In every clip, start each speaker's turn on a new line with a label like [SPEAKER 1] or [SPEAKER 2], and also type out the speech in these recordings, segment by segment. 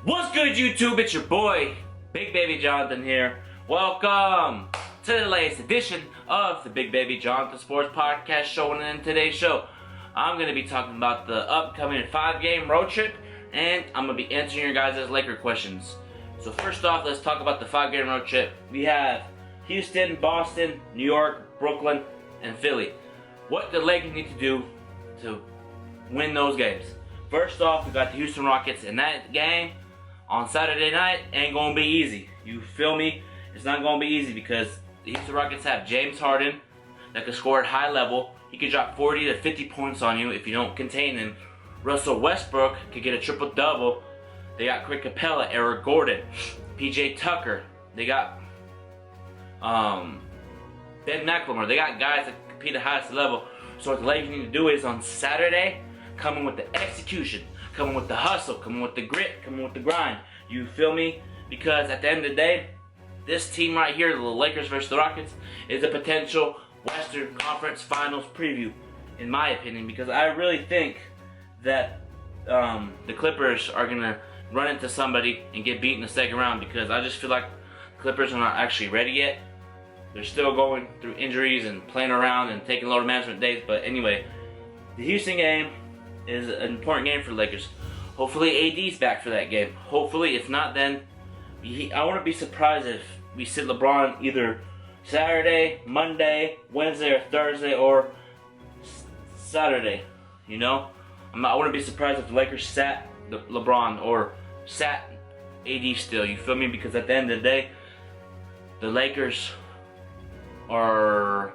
[SPEAKER 1] What's good, YouTube? It's your boy, Bigbabyjonathan here. Welcome to the latest edition of the Bigbabyjonathan Sports Podcast Show. And in today's show, I'm going to be talking about the upcoming 5-game road trip, and I'm going to be answering your guys' Laker questions. So first off, let's talk about the 5-game road trip. We have Houston, Boston, New York, Brooklyn, and Philly. What the Lakers need to do to win those games. First off, we got the Houston Rockets, and that game on Saturday night ain't gonna be easy. You feel me? It's not gonna be easy because the Houston Rockets have James Harden that can score at high level. He could drop 40 to 50 points on you if you don't contain him. Russell Westbrook could get a triple-double. They got Clint Capella, Eric Gordon, PJ Tucker. They got Ben McLemore. They got guys that compete at the highest level. So what the Lakers need to do is on Saturday, come in with the execution, come in with the hustle, come in with the grit, come in with the grind. You feel me? Because at the end of the day, this team right here, the Lakers versus the Rockets, is a potential Western Conference Finals preview, in my opinion, because I really think that the Clippers are going to run into somebody and get beat in the second round, because I just feel like the Clippers are not actually ready yet. They're still going through injuries and playing around and taking load management days. But anyway, the Houston game is an important game for the Lakers. Hopefully AD's back for that game. Hopefully, if not, then I wouldn't be surprised if we sit LeBron either Saturday, Monday, Wednesday, or Thursday, or Saturday. You know, I wouldn't be surprised if the Lakers sat LeBron or sat AD still. You feel me? Because at the end of the day, the Lakers are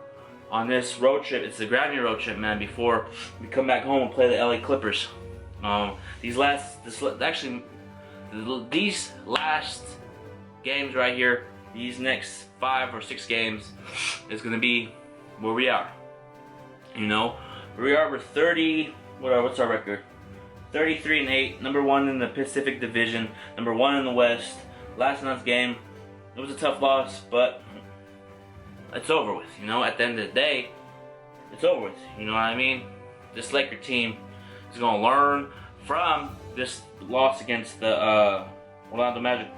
[SPEAKER 1] on this road trip. It's the Grammy road trip, man, before we come back home and play the LA Clippers. These last games right here, these next 5 or 6 games, is going to be where we are. You know, we're 30, what's our record? 33-8, number 1 in the Pacific Division, number 1 in the West. Last night's game, it was a tough loss, but it's over with. You know, at the end of the day, it's over with. You know what I mean? This Laker team is going to learn from this loss against the Orlando Magic.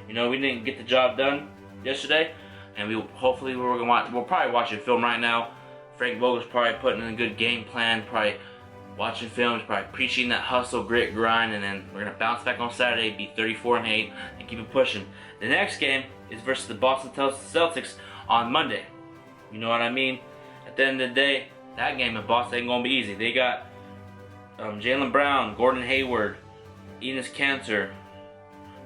[SPEAKER 1] You know, we didn't get the job done yesterday, and we'll probably watching film right now. Frank Vogel's probably putting in a good game plan, probably watching films, probably preaching that hustle, grit, grind, and then we're gonna bounce back on Saturday, be 34-8, and keep it pushing. The next game is versus the Boston Celtics on Monday. You know what I mean? At the end of the day, that game in Boston ain't gonna be easy. They got Jaylen Brown, Gordon Hayward, Enes Kanter,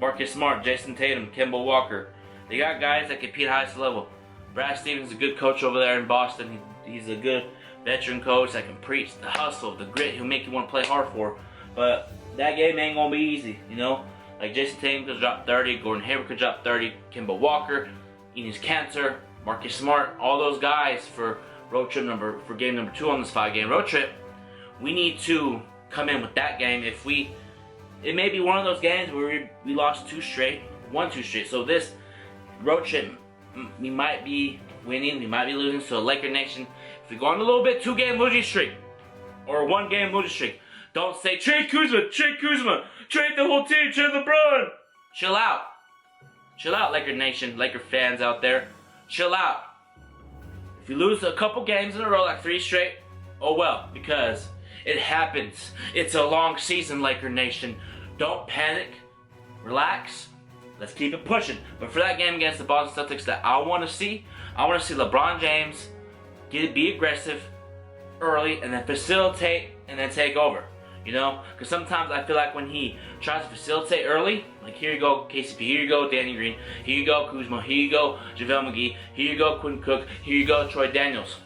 [SPEAKER 1] Marcus Smart, Jason Tatum, Kemba Walker. They got guys that compete at the highest level. Brad Stevens is a good coach over there in Boston. He's a good veteran coach that can preach the hustle, the grit. He'll make you want to play hard for. But that game ain't gonna be easy, you know. Like Jason Tatum could drop 30, Gordon Hayward could drop 30, Kemba Walker, Enes Kanter, Marcus Smart, all those guys for game number 2 on this 5-game road trip. We need to come in with that game. It may be one of those games where we lost 2 straight. So this road trip, we might be winning, we might be losing. So Laker Nation, if we go on a little bit 2-game losing streak or 1-game losing streak, don't say trade Kuzma, trade the whole team, trade LeBron. Chill out, Laker Nation, Laker fans out there, chill out. If you lose a couple games in a row, like 3 straight, oh well, because it happens. It's a long season, Laker Nation. Don't panic, relax. Let's keep it pushing. But for that game against the Boston Celtics that I want to see LeBron James be aggressive early and then facilitate and then take over. You know? Because sometimes I feel like when he tries to facilitate early, like here you go KCP, here you go Danny Green, here you go Kuzma, here you go JaVale McGee, here you go Quinn Cook, here you go Troy Daniels.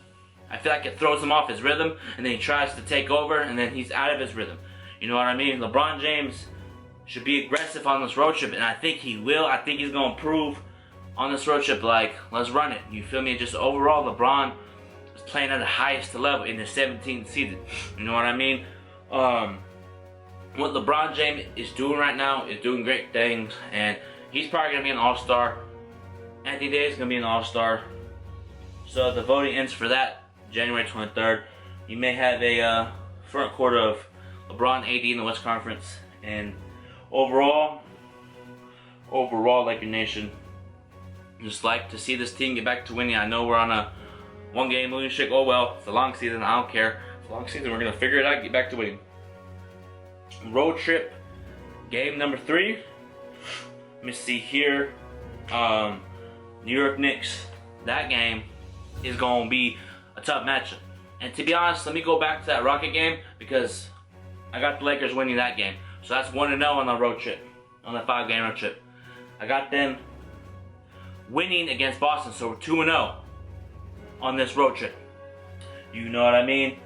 [SPEAKER 1] I feel like it throws him off his rhythm, and then he tries to take over, and then he's out of his rhythm. You know what I mean? LeBron James should be aggressive on this road trip, and I think he will. I think he's going to prove on this road trip, like, let's run it. You feel me? Just overall, LeBron is playing at the highest level in the 17th season. You know what I mean? What LeBron James is doing right now is doing great things, and he's probably going to be an all-star. Anthony Davis is going to be an all-star. So the voting ends for that January 23rd. You may have a front court of LeBron, AD in the West Conference, and overall, Laker Nation, just like to see this team get back to winning. I know we're on a one-game losing streak. Oh well, it's a long season. I don't care. It's a long season. We're gonna figure it out. Get back to winning. Road trip, game number 3. Let me see here. New York Knicks. That game is gonna be a tough matchup. And to be honest, let me go back to that Rocket game because I got the Lakers winning that game. So that's 1-0 on the road trip, on the 5-game road trip. I got them winning against Boston, so we're 2-0 on this road trip. You know what I mean?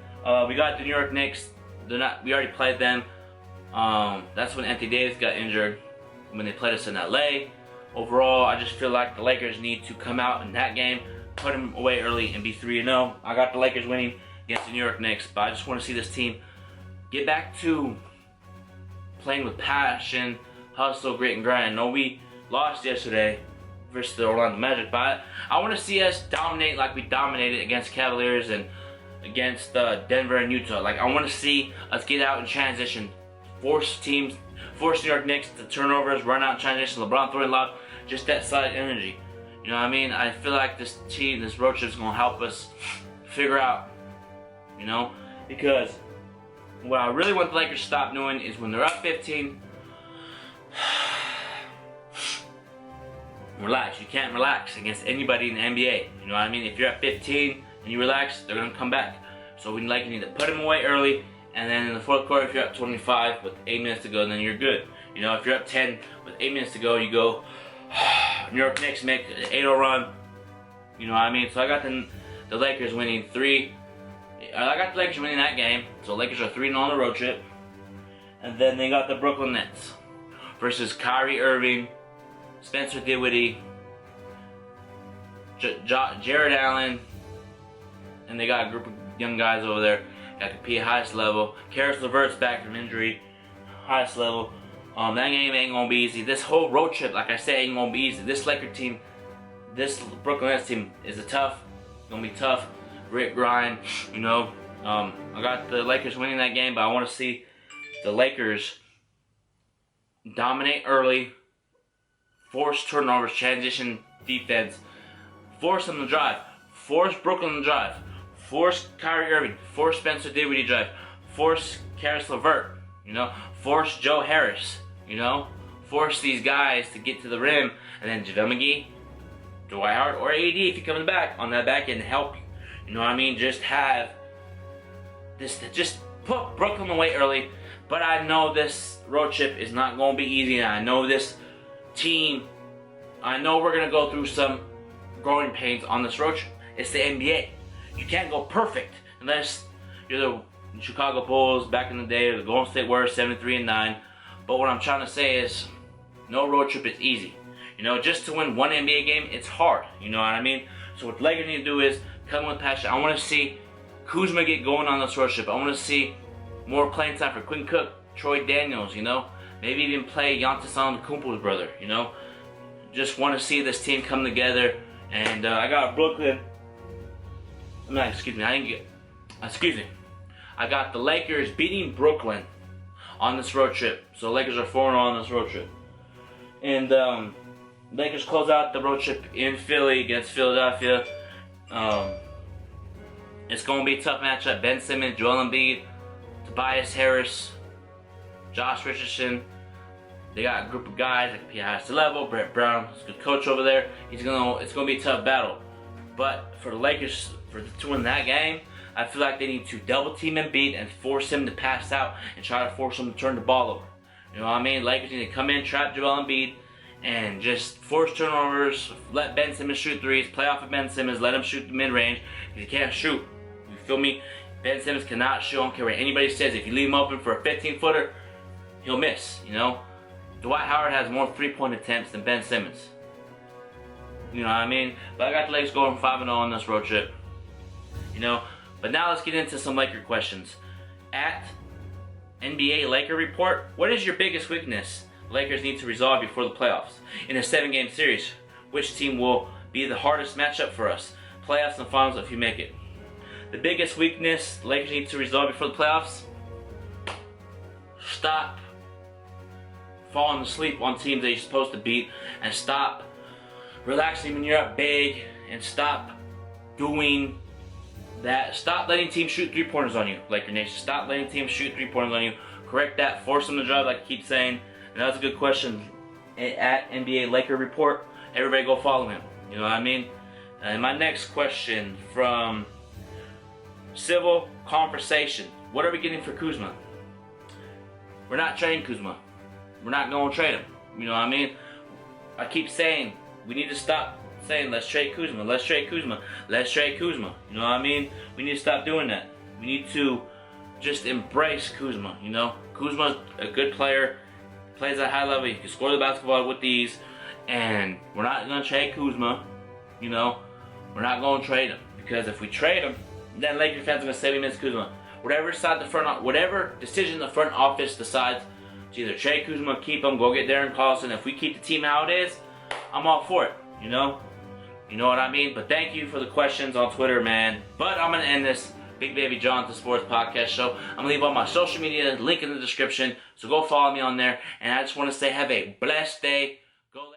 [SPEAKER 1] We got the New York Knicks. We already played them. That's when Anthony Davis got injured when they played us in LA. Overall, I just feel like the Lakers need to come out in that game, put them away early, and be 3-0. I got the Lakers winning against the New York Knicks, but I just want to see this team get back to playing with passion, hustle, grit, and grind. I know we lost yesterday versus the Orlando Magic, but I want to see us dominate like we dominated against Cavaliers and against Denver and Utah. Like, I want to see us get out in transition, force New York Knicks to turnovers, run out in transition, LeBron throwing lob, just that side energy. You know what I mean? I feel like this team, this road trip is going to help us figure out, you know, because what I really want the Lakers to stop doing is when they're up 15, relax. You can't relax against anybody in the NBA. You know what I mean? If you're at 15 and you relax, they're going to come back. So you need to put them away early, and then in the fourth quarter, if you're up 25 with 8 minutes to go, then you're good. You know, if you're up 10 with 8 minutes to go, you go, New York Knicks make an 8-0 run. You know what I mean? So I got the Lakers winning 3. I got the Lakers winning that game. So Lakers are 3-0 on the road trip. And then they got the Brooklyn Nets versus Kyrie Irving, Spencer Dinwiddie, Jared Allen, and they got a group of young guys over there that compete highest level. Karis LeVert's back from injury, highest level. That game ain't gonna be easy. This whole road trip, like I said, ain't gonna be easy. This Laker team, this Brooklyn Nets team is gonna be tough. Grit, grind, you know. I got the Lakers winning that game, but I want to see the Lakers dominate early, force turnovers, transition defense, force them to drive, force Brooklyn to drive, force Kyrie Irving, force Spencer Dinwiddie to drive, force Karis LeVert, you know, force Joe Harris, you know, force these guys to get to the rim, and then JaVale McGee, Dwight Howard, or AD if he comes back on that back end to help you. You know what I mean? Just have this, just put Brooklyn away early. But I know this road trip is not going to be easy. And I know this team, I know we're going to go through some growing pains on this road trip. It's the NBA. You can't go perfect unless you're the Chicago Bulls back in the day, or the Golden State Warriors 73-9. But what I'm trying to say is, no road trip is easy. You know, just to win one NBA game, it's hard. You know what I mean? So what the Lakers need to do is come with passion. I want to see Kuzma get going on this road trip. I want to see more playing time for Quinn Cook, Troy Daniels, you know. Maybe even play Giannis Antetokounmpo's brother, you know. Just want to see this team come together. And I got Brooklyn. I got the Lakers beating Brooklyn on this road trip. So Lakers are 4-0 on this road trip. And Lakers close out the road trip in Philly against Philadelphia. It's going to be a tough matchup. Ben Simmons, Joel Embiid, Tobias Harris, Josh Richardson. They got a group of guys that can be highest level. Brett Brown is a good coach over there. It's going to be a tough battle. But for the Lakers to win that game, I feel like they need to double team Embiid and force him to pass out and try to force him to turn the ball over. You know what I mean? Lakers need to come in, trap Joel Embiid, and just force turnovers, let Ben Simmons shoot threes, play off of Ben Simmons, let him shoot the mid-range. If he can't shoot, you feel me? Ben Simmons cannot shoot. I don't care what anybody says. If you leave him open for a 15-footer, he'll miss, you know? Dwight Howard has more three-point attempts than Ben Simmons. You know what I mean? But I got the Lakers going 5-0 on this road trip. You know? But now let's get into some Laker questions. At NBA Laker Report, what is your biggest weakness Lakers need to resolve before the playoffs? In a 7-game series, which team will be the hardest matchup for us? Playoffs and finals if you make it. The biggest weakness the Lakers need to resolve before the playoffs: stop falling asleep on teams that you're supposed to beat, and stop relaxing when you're up big, and stop doing that. Stop letting teams shoot 3-pointers on you, Laker Nation. Stop letting teams shoot 3-pointers on you. Correct that. Force them to drive, like I keep saying. And that's a good question. At NBA Laker Report, everybody go follow him. You know what I mean? And my next question from Civil Conversation: what are we getting for Kuzma? We're not trading Kuzma. We're not going to trade him. You know what I mean? I keep saying we need to stop saying let's trade Kuzma, let's trade Kuzma, let's trade Kuzma. You know what I mean? We need to stop doing that. We need to just embrace Kuzma. You know, Kuzma's a good player, plays at a high level. He can score the basketball with ease, and we're not going to trade Kuzma. You know, we're not going to trade him, because if we trade him, then Lakers fans are going to say we miss Kuzma. Whatever decision the front office decides to either trade Kuzma, keep him, go get Darren Collison. If we keep the team how it is, I'm all for it. You know what I mean? But thank you for the questions on Twitter, man. But I'm going to end this Big Baby Jonathan Sports Podcast show. I'm going to leave all my social media link in the description, so go follow me on there. And I just want to say have a blessed day. Go